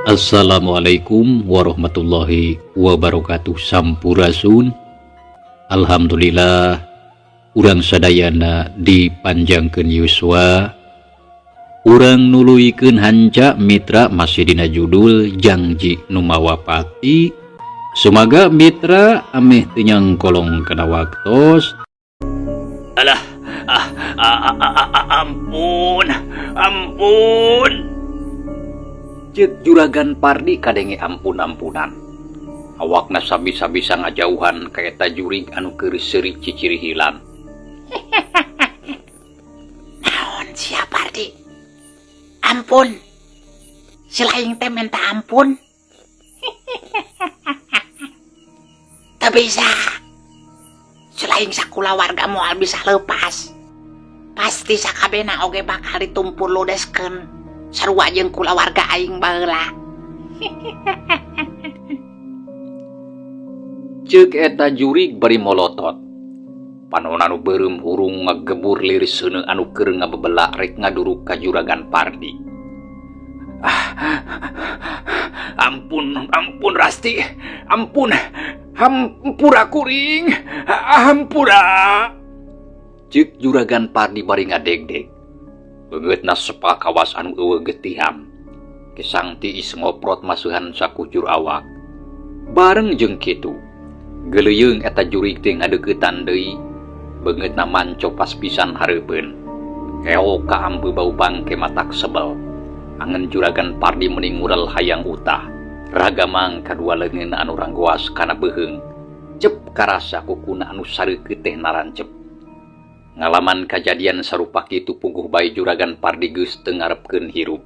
Assalamualaikum warahmatullahi wabarakatuh. Sampurasun. Alhamdulillah urang sadayana dipanjangkeun yuswa. Urang nuluykeun hanca mitra masih dina judul janji nu mawapati. Sumaga mitra ameh teu nyangkolong kana waktos. Alah, ampun. Ceuk juragan Pardi kadenge ampun-ampunan. Awakna sabisa-bisa ngajauhan ka eta jurig anu keur seuri ciciri hilan. Naon sia Pardi? Ampun. Si laing teh minta ampun. Teu bisa. Si laing sakula warga moal bisa leupas. Pasti sakabena oge bakal ditumpul ludeskeun. Sarua jeung kula warga aing baheula. Ceuk eta jurig bari molotot. Panon anu beureum hurung ngagebur liris seuneu anu keur ngabebela rek ngaduruk ka juragan Pardi. Ampun Rasti. Hampura kuring. Hampura. Ceuk juragan Pardi bari ngadegdeg. Beungeutna sepa kawas anu eueuh getihan. Kesang tiis ngoprot masuhan sakujur awak. Bareng jeung kitu, geuleuyeung eta jurig teh ngadeuketan deui. Beungeutna manco pas pisan hareupeun. Keok ka ambeu bau bangke matak sebel. Angen juragan Pardi mending ngurel hayang utah. Ragamang kadua leungeun anu ranggoas kana beuheung. Cep karasa kukuna anu sareukeut teh narancep. Ngalaman kajadian sarupa kitu puguh bae juragan Pardi geus teu ngarepkeun hirup.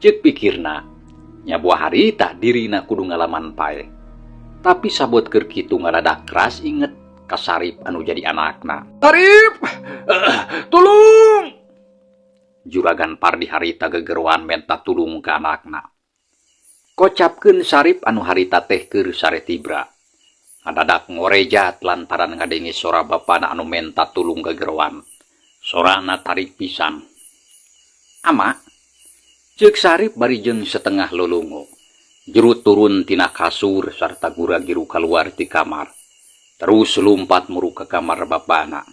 Ceuk pikirna, nya buah harita dirina kudu ngalaman pae. Tapi sabot keur kitu ngaradak keras inget ka Sarip anu jadi anakna. Sarip! Tulung! Juragan Pardi harita gegeruan menta tulung ka anakna. Kocapkeun Sarip anu harita teh keur sare tibra. Ngadadak ngorejat lantaran ngadenge sora bapana anu menta tulung gegeruan. Sorana tarik pisan. Ama, ceuk Sarip bari jeung setengah lolongo. Jerut turun tina kasur sarta gura-giru kaluar ti kamar. Terus lumpat muru ka kamar bapana.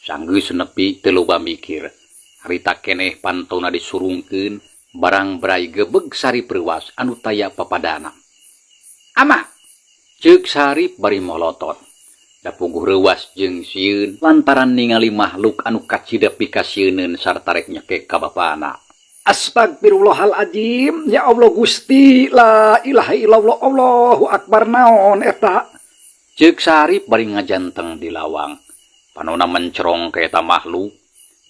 Sanggeus nepi teu loba mikir. Harita keneh pantona disurungkeun barang berai gebeg Sarip reuwas anu taya papadana. Ama, ceuk Sarip bari molotot. Da puguh reuwas jeung sieun lantaran ningali makhluk anu kacidep pikasieunneun sarta rek nyekek ka bapana. Astagfirullahaladzim. Ya Allah Gusti, la ilaha illallah, Allahu akbar. Naon eta? Ceuk Sarip bari ngajanteng di lawang. Panona mencerong ka eta makhluk.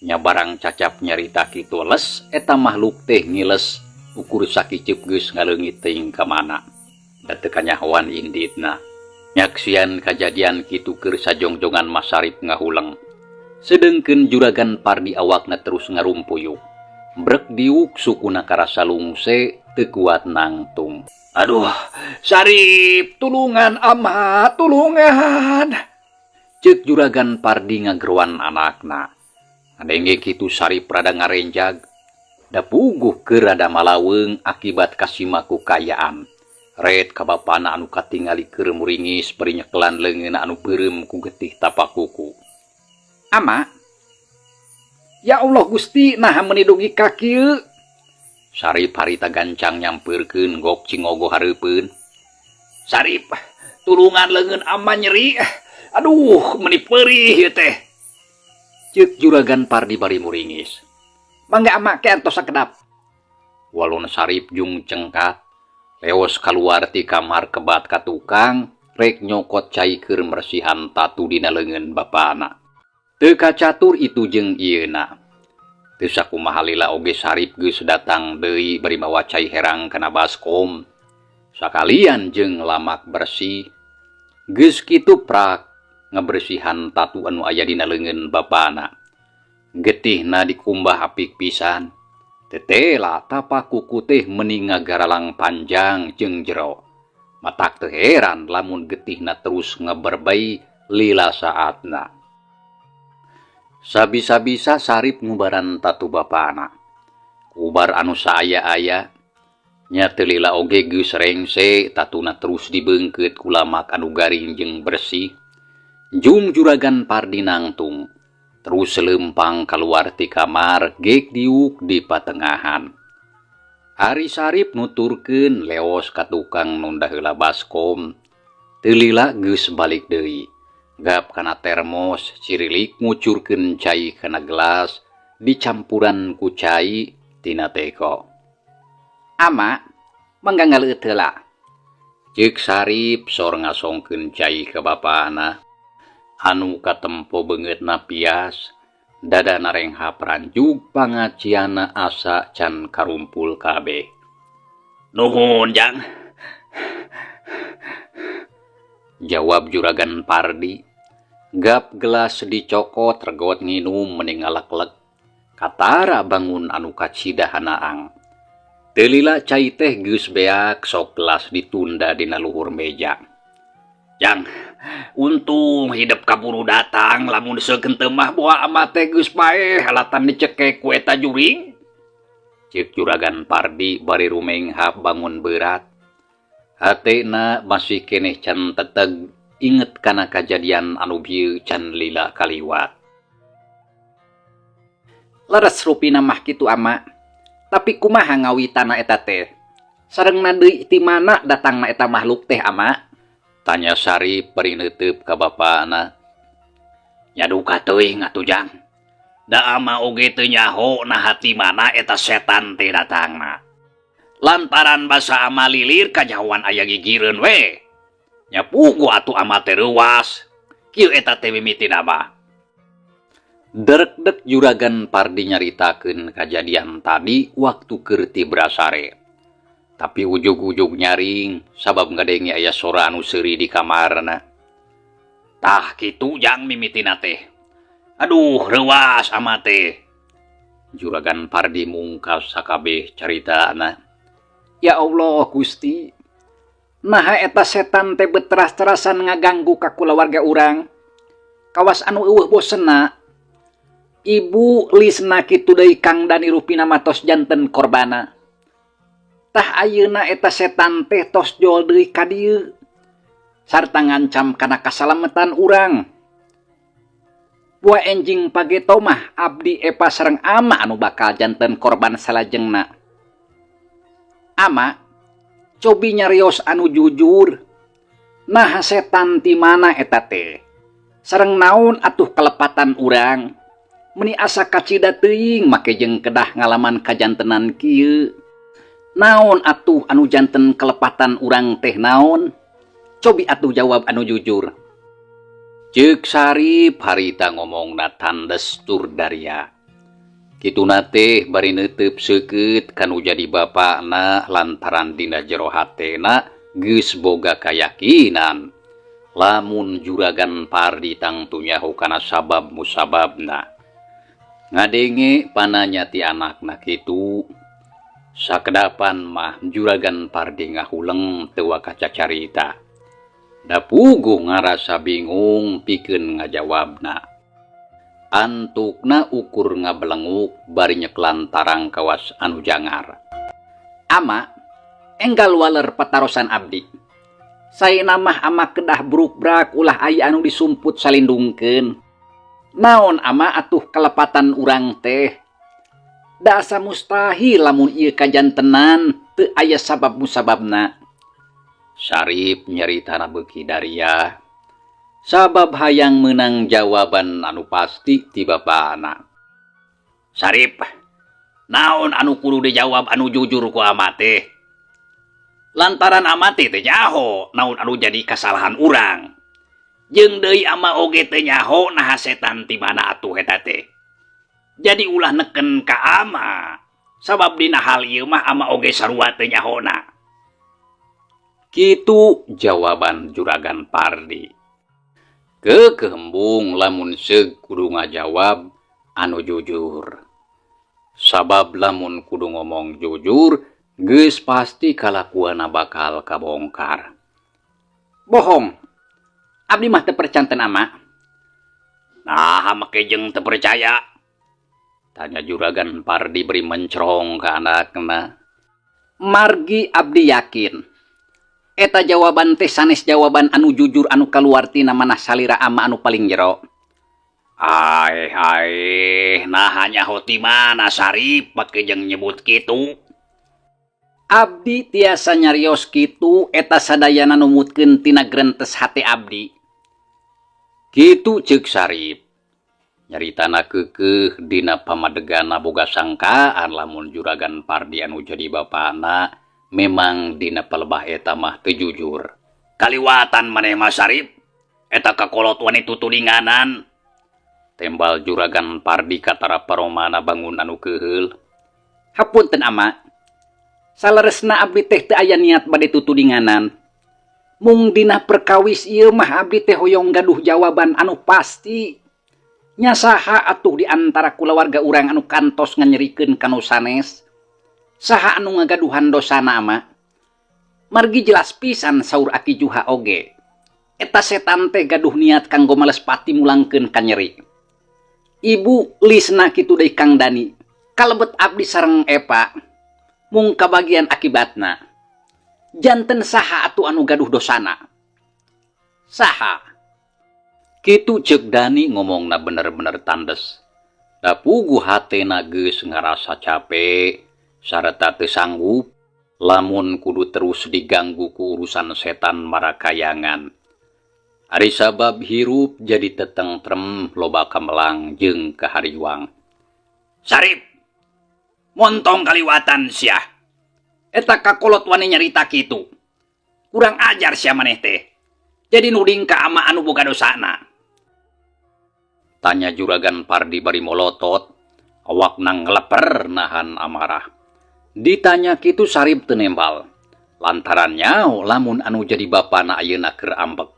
Nya barang cacap nyarita kitu les eta makhluk teh ngiles ukur sakiceup geus ngaleungit teuing ka mana. Da teu kanyahoan inditna. Nyaksian kajadian kitu keur sajongjongan Mas Sarip ngahuleng. Sedengkeun juragan Pardi awakna terus ngarumpuyuk. Brek diuk sukuna karasa lungse teu kuat nangtung. Aduh, Sarip, tulungan ama, tulungan. Ceuk juragan Pardi ngageruan anakna. Ngadenge kitu Sarip rada ngarenjag. Da puguh keur rada malaweung akibat kasimaku kayaan. Ret ka bapana anu katingali keur muringis bari nyekelan leungeun anu beureum ku getih tapak kuku. Ama, ya Allah Gusti, nah meuni dugi ka kieu. Sarip harita gancang nyampeurkeun gok cingogo hareupeun. Sarip, tulungan leungeun ama nyeri. Aduh, meuni peurih ieu teh. Ceuk juragan Pardi bari muringis. Mangga ama ke antos sakedap. Walon Sarip jung cengkat. Leos kaluar ti kamar kebat ka tukang, rek nyokot cai keur mersihan tatu dina leungeun bapana. Teu kacatur itu jeung ieuna. Teu sakumaha lila oge Sarip geus datang deui bari mawa cai herang kana baskom. Sakalian jeung lamak bersih. Geus kitu prak ngabersihan tatu anu aya dina leungeun bapana. Getihna dikumbah apik pisan. Tetela tapak kuku teh mending ngagaralang panjang jeung jero. Matak teu heran lamun getihna terus ngaberbei lila saatna. Sabisa-bisa Sarip ngubaran tatu bapana. Kubar anu saaya-aya. Nya teu lila oge geus rengse tatuna terus dibeungkeut ku lamak anu garing jeung bersih. Jung juragan Pardi nangtung terus lempang keluar ti kamar gek diuk di patengahan. Ari Sarip nuturkeun leos ka tukang nunda heula baskom. Teu lila geus balik deui. Gap kana termos cirilik ngucurkeun cai kana gelas dicampuran ku cai tina teko. Ama, mangga ngaleut heula. Ceuk Sarip sor ngasongkeun cai ka bapana. Anu katempo beungeutna pias, dadana renghap ranjug pangaciana asa can karumpul kabeh. Nuhun, Jang. Jawab juragan Pardi. Gap gelas dicokot regot nginum mending ngalek-lek. Katara bangun anu kacida hanaang. Teu lila cai teh geus beak sok gelas ditunda dina luhur meja. Jang, untung hidup kaburu datang lamun seukeun teu mah boa ama teh geus bae halatan dicekek ku eta juring. Ceuk juragan Pardi bari rumenghap bangun berat. Hatena masih keneh can teteg inget kana kajadian anu bieu can lila kaliwat. Leres rupina mah kitu ama. Tapi kumaha ngawitana eta teh? Sarengna deui ti mana datangna eta makhluk teh ama? Tanya Sarip bari neuteup ka bapana. Nya duka teuing atuh Jang. Da ama oge teu nyaho nah hati mana eta setan teh datangna. Lantaran basa ama lilir kajawan aya gigireun we. Nya pugu atuh ama teh reuwas. Kieu eta teh mimitina mah. Derek-dek juragan Pardi nyaritakeun kajadian tadi waktu keur ti Brasare. Tapi ujug-ujug nyaring sabab ngadenge aya sora anu seuri di kamarna. Tah kitu Jang mimitina teh. Aduh reuwas ama teh. Juragan Pardi mungkas sakabeh caritana. Ya Allah Gusti. Naha eta setan teh betras-terasan ngaganggu ka kulawarga urang. Kawas anu eueuh bosenna. Ibu lisna kitu deui Kang Dani rupina matos janten korbana. Tah ayeuna eta setan teh tos jol deui ka dieu. Sarta ngancam kana kasalametan urang. Bua enjing pageto mah abdi epa sareng ama anu bakal janten korban salajengna. Ama, cobi nyarios anu jujur. Nah setan ti mana eta teh? Sareng naon atuh kelepatan urang? Meni asa kacida teuing make jeung kedah ngalaman kajantenan kieu. Naon atuh anu janten kelepatan urang teh naon? Cobi atuh jawab anu jujur. Ceuk Sarip harita ngomongna tandes tur daria. Kituna teh bari neuteup seukeut kanu jadi bapakna lantaran dina jero hatena geus boga kayakinan. Lamun juragan Pardi tangtu nyaho kana sabab musababna. Ngadenge pananya ti anakna kitu. Sakedapan mah juragan Pardi ngahuleng teu kaca carita. Da puguh ngarasa bingung pikeun ngajawabna. Antukna ukur ngabelenguk bari nyeklan tarang kawas anu jangar. Ama, enggal waler patarosan abdi. Saena mah ama kedah bruk-brak ulah aya anu disumput salindungkeun. Naon ama atuh kelepatan urang teh? Da asa mustahil lamun ieu kajantenan teu aya sabab musababna. Sarip nyaritana beuki daria. Sabab hayang menang jawaban anu pasti ti bapana. Sarip, naon anu kudu dijawab anu jujur ku ama teh? Lantaran ama teh teu nyaho naon anu jadi kasalahan urang. Jeung deui ama oge teu nyaho naha setan ti mana atuh eta teh. Jadi ulah neken ka ama. Sabab dina hal ieu mah ama oge sarua teu nyahona. Kitu jawaban juragan Pardi. Kekembung lamun seug kudu ngajawab anu jujur. Sabab lamun kudu ngomong jujur, geus pasti kalakuana bakal kabongkar. Bohong. Abdi mah teu percanten ama. Nah, make jeung teu percaya. Tanya juragan Pardi beri mencrong ka anakna. Margi abdi yakin eta jawaban teh sanes jawaban anu jujur anu kaluar tina manah salira ama anu paling jero. Nah hanya hoti mana Sarip pake jeung nyebut kitu. Abdi tiasa nyarios kitu eta sadayana numutkeun tina grentes hate abdi. Kitu ceuk Sarip. Nyaritana keukeuh dina pamadegana boga sangkaan lamun Juragan Pardi anu jadi bapana memang dina palebah eta mah teu jujur. Kaliwatan maneh mah Sarip, eta kakolot wani tutudinganan. Tembal Juragan Pardi katara paromana bangun anu keheul. Hapunten ama, saleresna abdi teh teu aya niat bade tutudinganan. Mung dina perkawis ieu mah abdi teh hoyong gaduh jawaban anu pasti. Nya saha atuh di antara kulawarga urang anu kantos nganyerikeun kanu sanes? Saha anu ngagaduhan dosana ama? Margi jelas pisan saur Aki Juha oge. Eta setan teh gaduh niat kanggo males pati mulangkeun ka nyeri. Ibu lisna kitu deui Kang Dani. Kalebet abdi sareng Epa mung kabagian akibatna. Janten saha atuh anu gaduh dosana? Saha? Kitu ceuk Dani ngomongna bener-bener tandes. Da puguh hatena geus ngarasa capek sareta teu sanggup lamun kudu terus diganggu ku urusan setan marakayangan. Ari sabab hirup jadi tetentrem loba kamelang jeung kahariwang. Sarip, montong kaliwatan sia. Eta kakolot wani nyarita kitu. Kurang ajar sia maneh teh. Jadi nuding ka ama anu boga dosana. Tanya Juragan Pardi bari molotot, awak nang ngeleper nahan amarah. Ditanya kitu Sarip teu nembal. Lantaran nyaho lamun anu jadi bapana ayeuna keur ambek.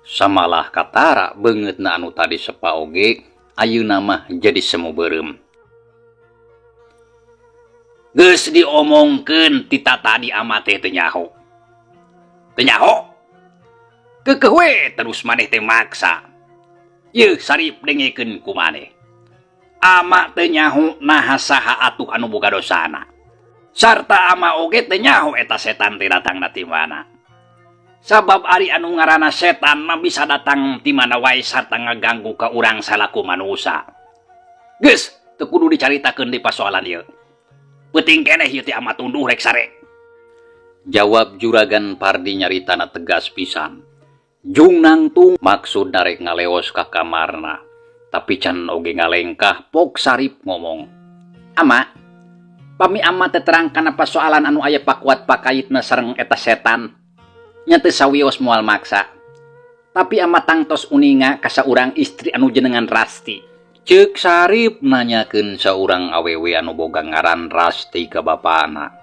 Samalah katara beungeutna anu tadi sepa oge, ayeuna mah jadi semu beureum. Geus diomongkeun ti tadi ama teh teu nyaho. Teu nyaho? Keukeuh we terus maneh teh maksa. Yeuh Sarip dengekeun ku maneh. Ama teu nyaho naha saha atuh anu boga dosana. Sarta ama oge teu nyaho eta setan teh datangna ti mana. Sabab ari anu ngaranna setan mah bisa datang ti mana wae sarta ngaganggu ka urang salaku manusa. Geus, teu kudu dicaritakeun di pasoalan ieu. Peuting keneh ieu ti ama tunduh rek sare. Jawab Juragan Pardi nyaritana tegas pisan. Jung nangtung maksud narek ngaleos ka kamarna. Tapi can oge ngalengkah pok Sarip ngomong. Ama, pami ama teh terangkan apa soalan anu aya pakuat pakaitna sareng eta setan. Nya teu sawios moal maksa. Tapi ama tangtos uninga ka saurang istri anu jenengan Rasti. Ceuk Sarip nanyakeun saurang awewe anu boga ngaran Rasti ka bapana.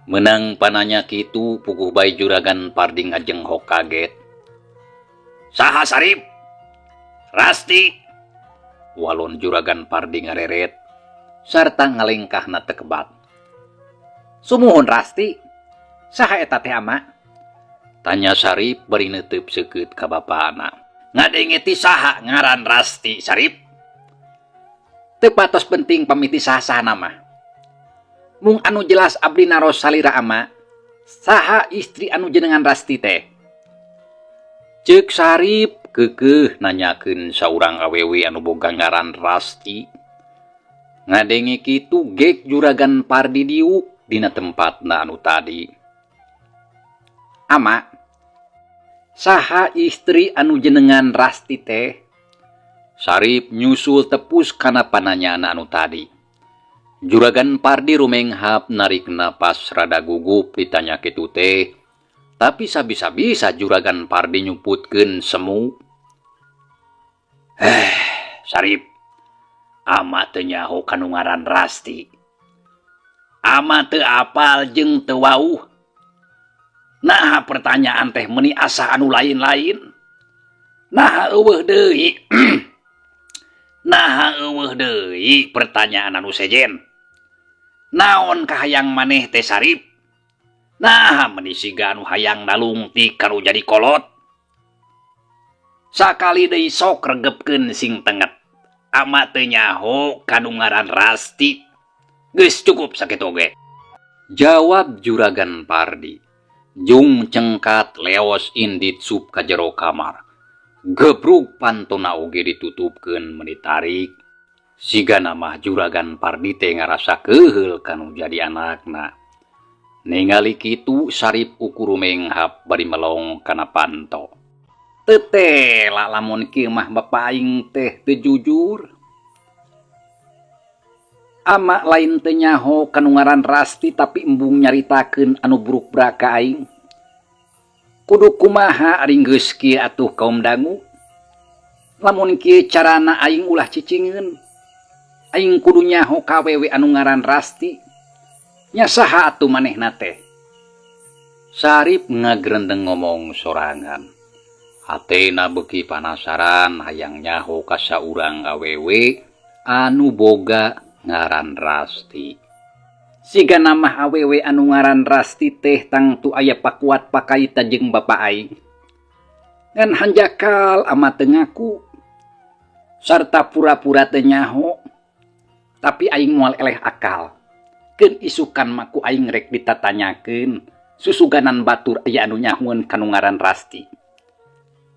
Menang pananya kitu puguh bae Juragan Pardi ngajenghok kaget. Saha Sarip? Rasti? Walon Juragan Pardi ngareret sarta ngalengkahna teu kebat. Sumuhun Rasti. Saha eta teh ama? Tanya Sarip bari neuteub seukeut ka bapana. Ngadenge ti saha ngaran Rasti Sarip? Teu patos penting pamiti saha-saha nama. Mung anu jelas abdi naros salira ama, saha istri anu jenengan Rasti teh? Ceuk Sarip keukeuh nanyakeun saurang awewe anu boga ngaran Rasti. Ngadenge kitu gek Juragan Pardi diuk dina tempatna anu tadi. Ama, saha istri anu jenengan Rasti teh? Sarip nyusul tepus kana pananyaana anu tadi. Juragan Pardi rumenghap narik napas rada gugup ditanya kitu teh. Tapi sabisa-bisa Juragan Pardi nyuputkeun semu. Sarip, ama teu nyaho kanu ngaran Rasti. Ama teu apal jeung teu wauh. Nah pertanyaan teh meuni asa anu lain-lain. Nah eueuh deui. Nah eueuh deui pertanyaan anu sejen. Naon kahayang maneh teh Sarip? Nah meuni siga anu hayang nalungtik kanu jadi kolot. Sakali deui sok regepkeun sing tenget. Ama teu nyaho kanu ngaran Rasti. Geus cukup sakitu oge. Jawab Juragan Pardi. Jung cengkat leos indit sup ka jero kamar. Gebruk pantona oge ditutupkeun menitarik. Siga nama Juragan Pardi teh ngarasa keheul kanu jadi anakna. Ningali kitu Sarip ukuru menghap bari melong kana panto. Tete lamun kieu mah bapak aing teh teu jujur. Ama lain teu nyaho kanu ngaran Rasti tapi embung nyaritakeun anu buruk braka aing. Kudu kumaha ari geus kieu atuh kaum dangu? Lamun kieu carana aing ulah cicingeun. Aing kudu nyaho ka awewe anu ngaran Rasti. Nya saha atuh manehna teh? Sarip ngagrendeng ngomong sorangan. Hatena beuki panasaran hayang nyaho ka saurang awewe anu boga ngaran Rasti. Siga nama awewe anu ngaran Rasti teh tangtu aya pakuat pakaita jeung bapa aing. Ngan hanjakal ama teu ngaku. Sarta pura-pura teu nyaho. Tapi aing moal eleh akal. Keun isukan maku aing rek ditatanyakeun susuganan batur aya anu nyahoeun kanu ngaran Rasti.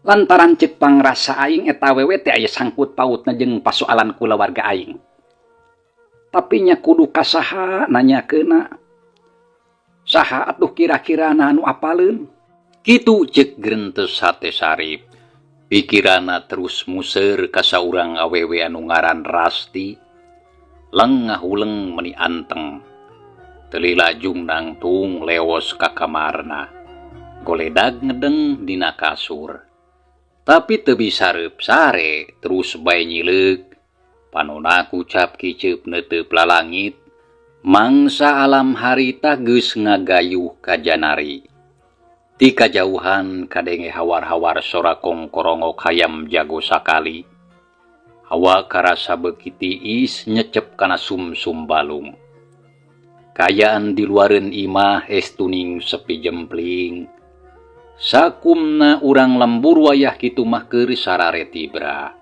Lantaran ceuk pangrasa aing eta awewe teh aya sangkut pautna jeung pasoalan kulawarga aing. Tapi nya kudu ka saha nanyakeunna. Saha atuh kira-kirana anu apaleun? Kitu ceuk greunteus hate Sarip. Pikiranna terus museur ka saurang awewe anu ngaran Rasti. Lengahuleng meni anteng. Teu lajung nangtung leos ka kamarna. Goledag ngedeng dina kasur. Tapi teu bisa reup sare terus bae nyileuk. Panonna kucap kiceup neuteub lalangit. Mangsa alam harita geus ngagayuh ka janari. Ti kajauhan kadenge hawar-hawar sora kongkorongok hayam jago sakali. Hawa karasa beuki tiis nyecep kana sumsum balung. Kayaan di luareun imah estuning sepi jempling. Sakumna urang lembur wayah kitu mah keur sarare tibra.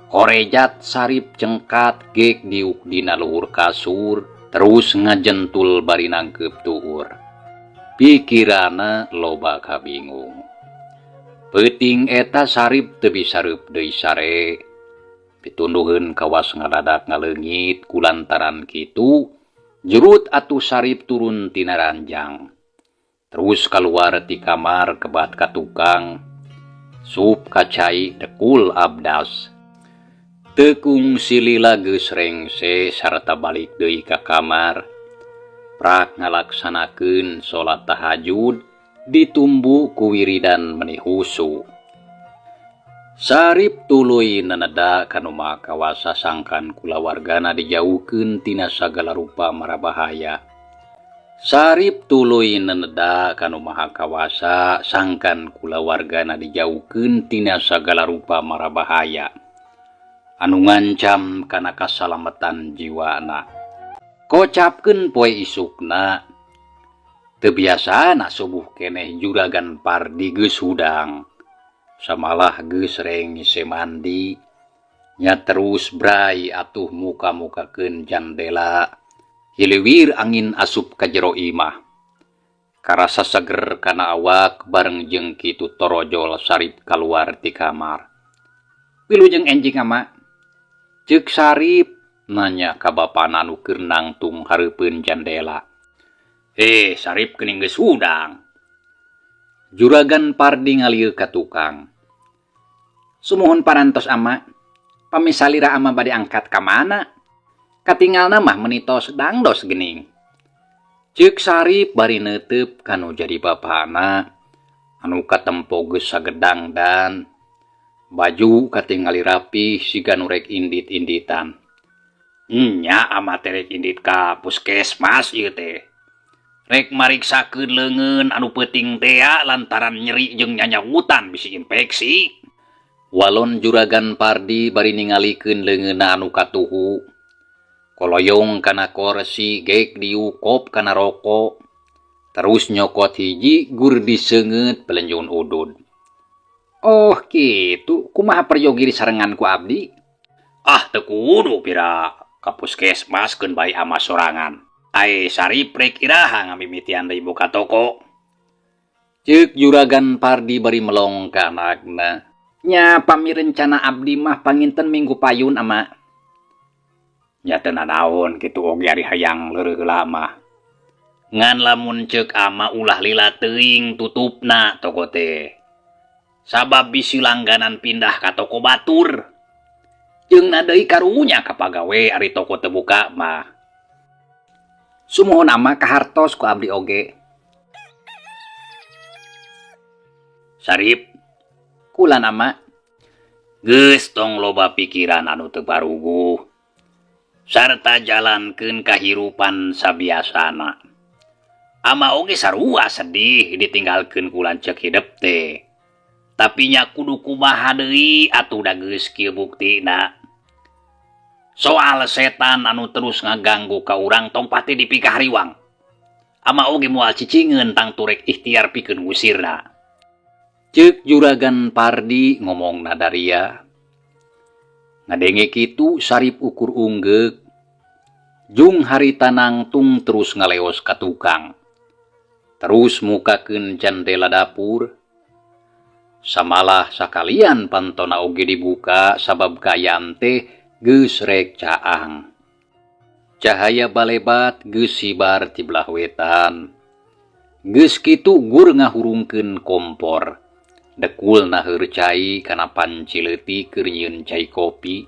Korejat Sarip cengkat gek diuk dina luhur kasur terus ngajentul bari nangkep tuur. Pikirana loba kabingung. Peuting eta Sarip teu bisa reup deui sare. Pitunduheun kawas ngadadak ngaleungit kulantaran kitu. Jurut atuh Sarip turun tina ranjang. Terus keluar ti kamar kebat ka tukang. Sup kacai dekul abdas. Tekung silila geus rengse sarta balik deui ka kamar. Prak ngalaksanakeun salat tahajud ditumbu ku wiridan meni husu. Sarip tuluy naneda kanu makawasa sangkan kulawargana dijauhkeun tina sagala rupa marabahaya. Sarip tuluy naneda kanu maha kawasa sangkan kulawargana dijauhkeun tina sagala rupa marabahaya anu ngancam kana kasalametan jiwana. Kocapkeun poe isukna teu biasana subuh keneh Juragan Pardi geus hudang. Samalah geus rengse mandi. Nya terus brai atuh muka-mukakeun jandela. Hiliwir angin asup ka jero imah. Karasa seger kana awak bareng jeung kitu torojol Sarip kaluar ti kamar. Wilujeng enjing ama. Ceuk Sarip nanya ka bapana nu keur nangtung hareupeun jandela. Sarip geuning geus hudang. Juragan Pardi ngalieu ka tukang. Sumuhun parantos ama. Pamisalira ama bade angkat ka mana? Katingalna mah menitos dangdos geuning. Ceuk Sarip bari neuteub kanu jadi bapana. Anu katempo geus sagedang dan baju katingali rapih siga nu rek indit-inditan. Nya ama teh rek indit ka puskesmas ieu teh. Rek mariksakeun leungeun anu peuting teh lantaran nyeri jeung nyanyawutan bisi infeksi. Walon Juragan Pardi bari ningalikeun leungeunna anu katuhu. Koloyong kana kursi gek diukop kana rokok. Terus nyokot hiji gur diseungeut pelenjun udud. Oh kitu, kumaha peryogi disarengan ku abdi? Teu kudu pira ka puskesmas keun bae ama sorangan. Ai Sarip rek iraha ngamimitian deui buka toko. Ceuk Juragan Pardi bari melong ka anakna. Nya pami rencana abdi mah panginten minggu payun ama. Nya teu nanaon kitu oge ari hayang leureuk lama. Ngan lamun ceuk ama ulah lila teuing tutupna toko teh. Sabab bisi langganan pindah ka toko batur. Jeung deui karunya ka pagawe ari toko teu buka mah. Sumuhun ama kahartos ku abdi oge. Sarip, Kula nama. geus tong loba pikiran anu teu baruguh. Sarta jalankeun kahirupan sabiasana. Ama oge sarua sedih ditinggalkeun ku lanceuk hidup teh. Tapi nya kudu kumaha deui atuh da geus kieu buktina. Soal setan anu terus ngaganggu ka urang tong pati dipikah riwang. Ama oge moal cicingeun tang turek ikhtiar pikeun ngusirna. Ceuk Juragan Pardi ngomongna daria. Ngadenge kitu Sarip ukur unggeuk. Jung harita nangtung terus ngaleos ka tukang. Terus mukakeun jendela dapur. Samalah sakalian pantona oge dibuka sabab kaayaan teh geus rek caang. Cahaya balebat geus sibar ti belah wetan. Geus kitu gur ngahurungkeun kompor. Dekulna heur cai kana panci leutik keur nyieun cai kopi.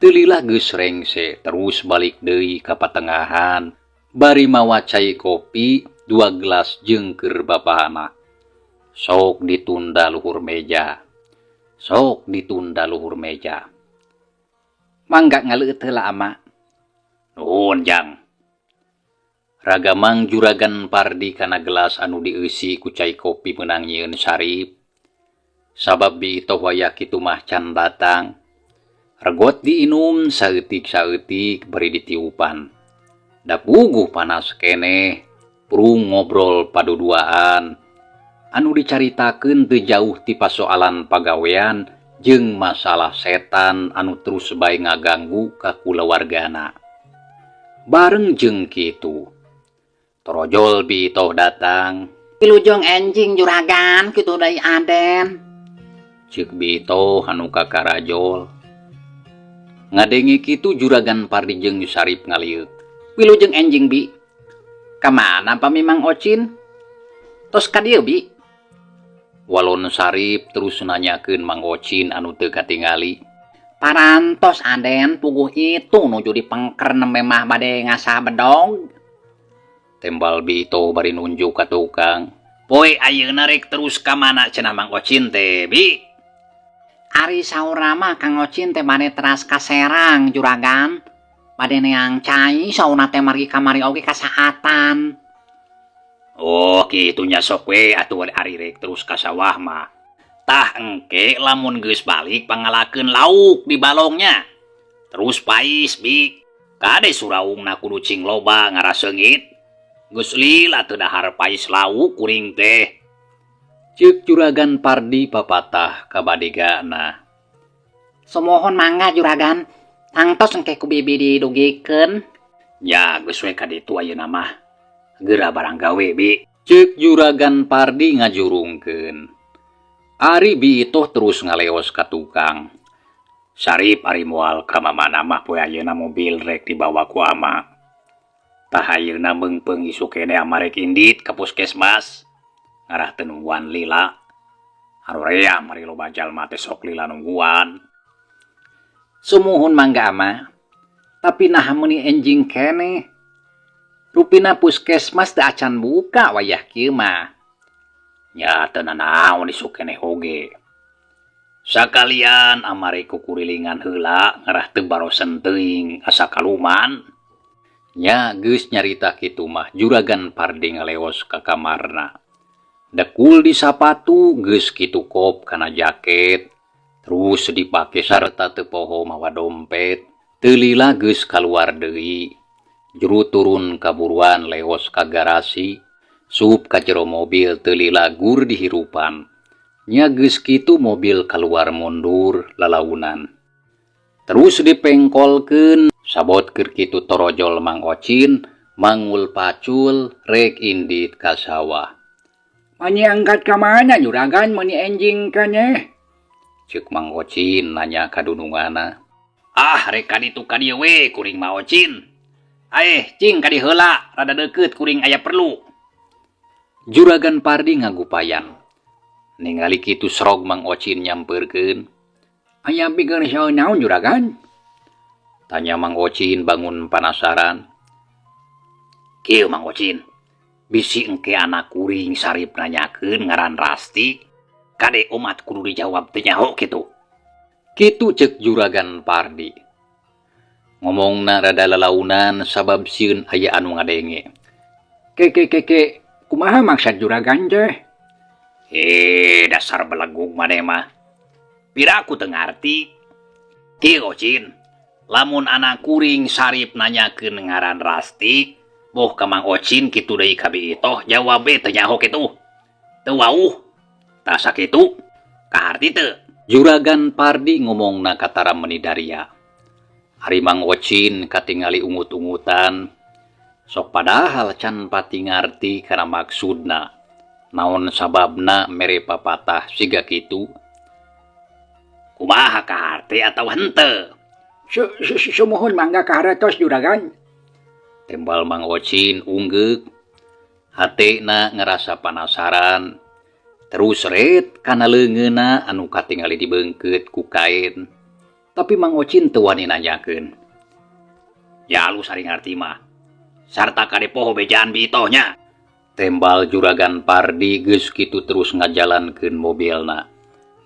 Teu lilah geus rengse terus balik deui ka patengahan. Bari mawa cai kopi 2 gelas jeung keur babahana. Sok ditunda luhur meja. Sok ditunda luhur meja. Mangga ngaleueut heula ama. Nuhun jang. Ragamang Juragan Pardi kana gelas anu dieusi ku cai kopi meunang nyieun Sarip. Sabab biitoh waya kitu mah can datang. Regot diinum saeutik-saeutik bari ditiupan. Da puguh panas keneh, purung ngobrol paduduaan. Anu dicaritakeun teu jauh ti pasoalan pagawean jeung masalah setan anu terus bae ngaganggu ka kulawargana. Bareng jeung kitu, torojol biitoh datang. Wilujeng enjing Juragan kitu deui Aden. Ceuk biitoh anu kakarajol. Ngadenge kitu Juragan Pardi jeung Sarip ngalieup. Wilujeng enjing Bi. Kamana pami Mang Ocin? Tos ka dieu Bi. Walon Sarip terus nanyakeun Mang Ocin anu teu katingali. Parantos Aden puguh itu nuju dipengker nembe mah bade ngasah bedog. Tembal biitoh bari nunjuk ka tukang. Poe ayeuna rek terus ka mana cenah Mang Ocin teh, Bi? Ari saura mah Kang Ocin teh bade teras ka Serang Juragan. Bade neang cai sauna teh margi kamari oge kasaatan. Oh, kitunya sok we atuh ari rek terus ka sawah mah. Tah engke lamun geus balik pangalakeun lauk di balongnya. Terus pais, Bi. Kade suraungna kudu cing loba ngaraseungit. Geus lila teu dahar pais lauk kuring teh. Ceuk Juragan Pardi papatah ka badigana. Sumohon mangga Juragan. Tangtos engke ku bibi didugikeun. Ya geus we ka ditu ayeuna mah. Geura barang gawe, Bi. Ceuk Juragan Pardi ngajurungkeun. Ari biitoh terus ngaleos ka tukang. Sarip ari moal ka mamana mah poe ayeuna mobil rek dibawa ku ama. Tah ayeuna meungpeung isu keneh ama rek indit ka puskesmas. Ngarah teu nungguan lila. Harorea mari loba jalma teh sok lila nungguan. Sumuhun mangga ama. Tapi nah meni enjing keneh. Rupina puskesmas teu acan buka wayah kieu mah. Ya teu nanaon isu keneh oge. Sakalian amare kukurilingan heula ngarah teu barosen teuing asa kaluman. Nya geus nyarita kitu mah Juragan Pardi ngaleos ka kamarna. Dekul di sapatu geus kitu kop kana jaket. Terus dipake sarta teu poho mawa dompet. Teu lila geus kaluar deui. Juru turun kaburuan leos ka garasi. Sup ka jero mobil teu lila gur dihirupan. Nya geus kitu mobil kaluar mundur lalaunan. Terus dipengkolkeun sabot keur kitu torojol Mang Ocin Mangul pacul rek indit ka sawah. Mani angkat ka mana juragan mani enjing kan Ceuk Mang Ocin nanya kadunungana. Ah, rek kaditu kadieu we kuring mah Ocin. Aeh, cing kadi heula, rada deukeut kuring aya perlu. Juragan Pardi ngagupayan. Ningali kitu srog Mang Ocin nyampeurkeun. aya pikeun saeunaun naon juragan? Tanya Mang Ocin bangun penasaran. Kieu Mang Ocin, bisi engke anak kuring Sarip nanyakeun ngaran Rasti, kade umat kudu dijawab teu nyaho kitu. Kitu ceuk Juragan Pardi. Ngomongna rada lalaunan sabab sieun aya anu ngadenge. Ke, kumaha maksud juragan teh? Dasar belagung maneh mah. Pira aku teu ngarti. Kieu Ocin, lamun anak kuring Sarip nanyakeun ngaran Rasti, boh ka Mang Ocin kitu deui ka Biitoh jawab teu nyaho kitu. Teu wauh. Tah sakitu, kaharti teu? Juragan Pardi ngomongna katara menidaria. Ari Mang Ocin katingali ungut-ungutan. Sok padahal can pati ngarti kana maksudna. Naon sababna mere papatah siga kitu. Kumaha kaharti atawa henteu? Sumuhun mangga kaharatos juragan. Tembal Mang Ocin unggeuk. Hatena ngerasa penasaran. Terus ret kana leungeuna anu katingali dibeungkeut ku kain. Tapi Mang Ocin teu wani nanyakeun. Ya lu sari ngarti mah. Sarta kade poho bejaan Biitohnya. Tembal Juragan Pardi geus kitu terus ngajalankeun mobilna.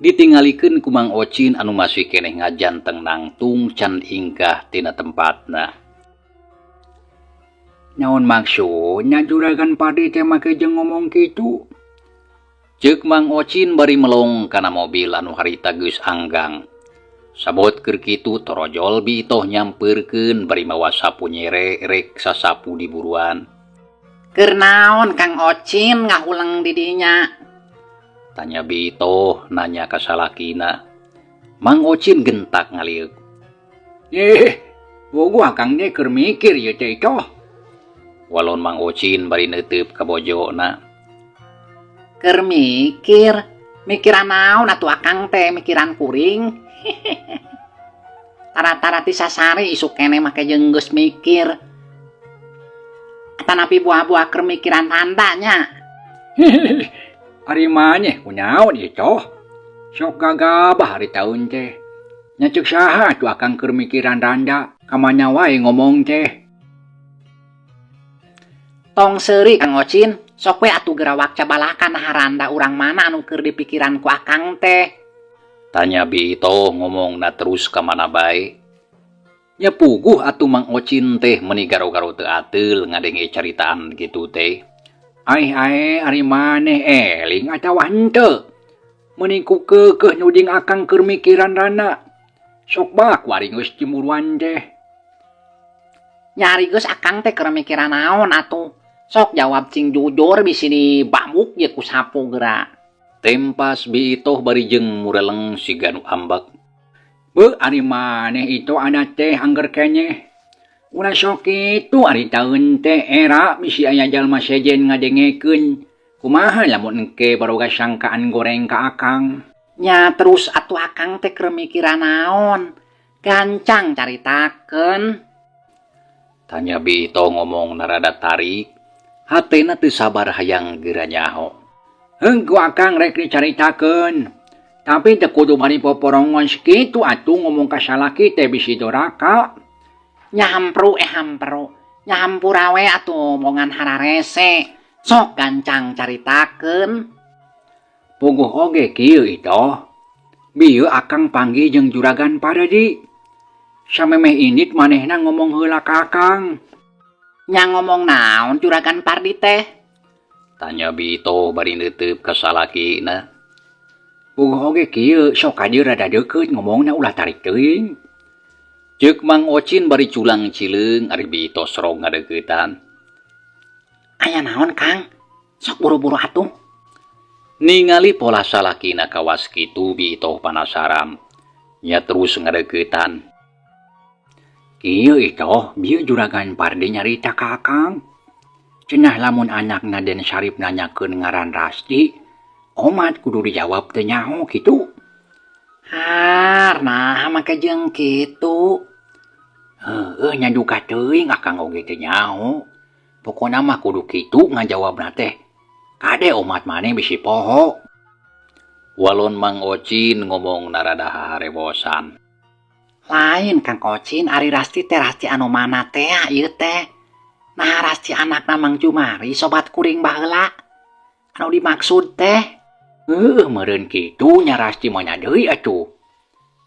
Ditingalikeun ku Mang Ocin anu masih keneh ngajanteng nangtung can ingkah tina tempatna. Naon maksudnya juragan Pardi teh make jeung ngomong kitu? Ceuk Mang Ocin bari melong kana mobil anu harita geus anggang. Sabot keur kitu torojol Biitoh nyampeurkeun bari mawa sapu nyere rek sasapu di buruan. Keur naon Kang Ocin ngahulang di dinya? Tanya Biitoh nanya ka salakina. Mang Ocin gentak ngaliuk. Bogo akang teh keur mikir ieu teh toh. Walon Mang Ocin bari neuteup ka bojona. Keur mikir? Mikiran naon atuh akang teh mikiran kuring? Tara-tara ti sasari isuk keneh make jeung geus mikir. Tanapi buah-buah keur mikiran tandanya. Ari maneh kunaon ieu toh? Sok gagabah hari taun teh. Nya ceuk saha atuh akang keur mikiran randa? Kamana wae ngomong teh. Tong seuri Kang Ocin, sok we atuh gerawak cabalakan haranda urang mana anu keur dipikiran ku akang teh. Tanya Biitoh ngomongna terus ka mana bae. Nya puguh atuh Mang Ocin teh meuni garo-garo teu ateul ngadenge caritaan kitu teh. Ai ari maneh eling atawa henteu? Meuni ku keukeuh nuding akang keur mikiran randa. Sok baku ari geus cemburuan teh. Nyari geus akang teh keur mikiran naon atuh? Sok jawab cing jujur bisi dibamuk ye ku sapu geura. Tempas Biitoh bari jeung mureleng siga nu ambak. Beuh ari maneh itu adat teh angger keneh. Ulah sok kitu ari taun teh era bisi aya jalma sejen ngadengekeun. Kumaha lamun engke baroga sangkaan goreng ka akang? Nya terus atuh akang teh keur mikiran naon? Gancang caritakeun. Tanya Biitoh ngomong narada tarik. Hatena teu sabar hayang geura nyaho. Hengku akang rek dicaritakeun. Tapi teu kudu bari poporongan sakitu atuh ngomong ka salaki teh bisi doraka. Nyahampru hampru. Nyahampura we atuh omongan hararese. Sok gancang caritakeun. Puguh oge kieu itoh. Bieu akang panggih jeung Juragan Pardi. Samemeh indit manehna ngomong heula ka akang. Nya ngomong naon Juragan Pardi teh? Tanya Biitoh bari neuteup ka salakina. Puguh oge kieu sok ka dieu rada deukeut ngomongna ulah tarik teuing. Ceuk Mang Ocin bari culang cileung ari Biitoh srog ngadeuketan. Aya naon Kang? Sok buru-buru atuh. Ningali pola salakina kawas kitu Biitoh panasaran. Nya terus ngadeuketan. Kieu itu bieu juragan Pardi nyarita ka Akang. Cenah lamun anakna Den Sarip nanyakeun ngaran Rasti, omat kudu dijawab teu nyaho kitu. Nah make jeung kitu. Nya duka teuing Akang oge teu nyaho. Pokona mah kudu kitu ngajawabna teh. Kade omat maneh bisi poho. Walon Mang Ocin ngomong narada harewosan. Lain Kang Ocin, ari Rasti teh Rasti anu mana teh ieu teh. Nah Rasti anakna Mang Jumari sobat kuring baheula. Anu dimaksud teh. Meureun kitu nya Rasti mah nya deui atuh.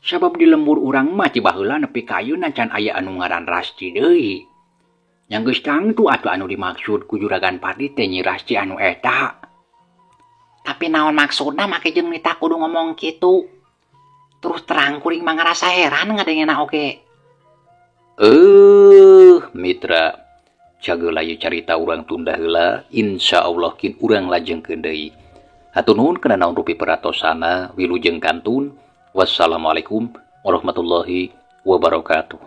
Sabab di lembur urang mah ti baheula nepi ka ayeuna can aya anu ngaran Rasti deui. Yang geus tangtu atuh anu dimaksud ku juragan Pardi teh Nyi Rasti anu eta. Tapi naon maksudna make jeung nita kudu ngomong kitu. Terus terang kuring mah ngarasa heran ngadengena oge. Mitra, cageulayu carita urang tunda heula, insyaallah kin urang lajengkeun deui. Hatur nuhun kana naon rupi peratosana, wilujeng kantun. Wassalamualaikum warahmatullahi wabarakatuh.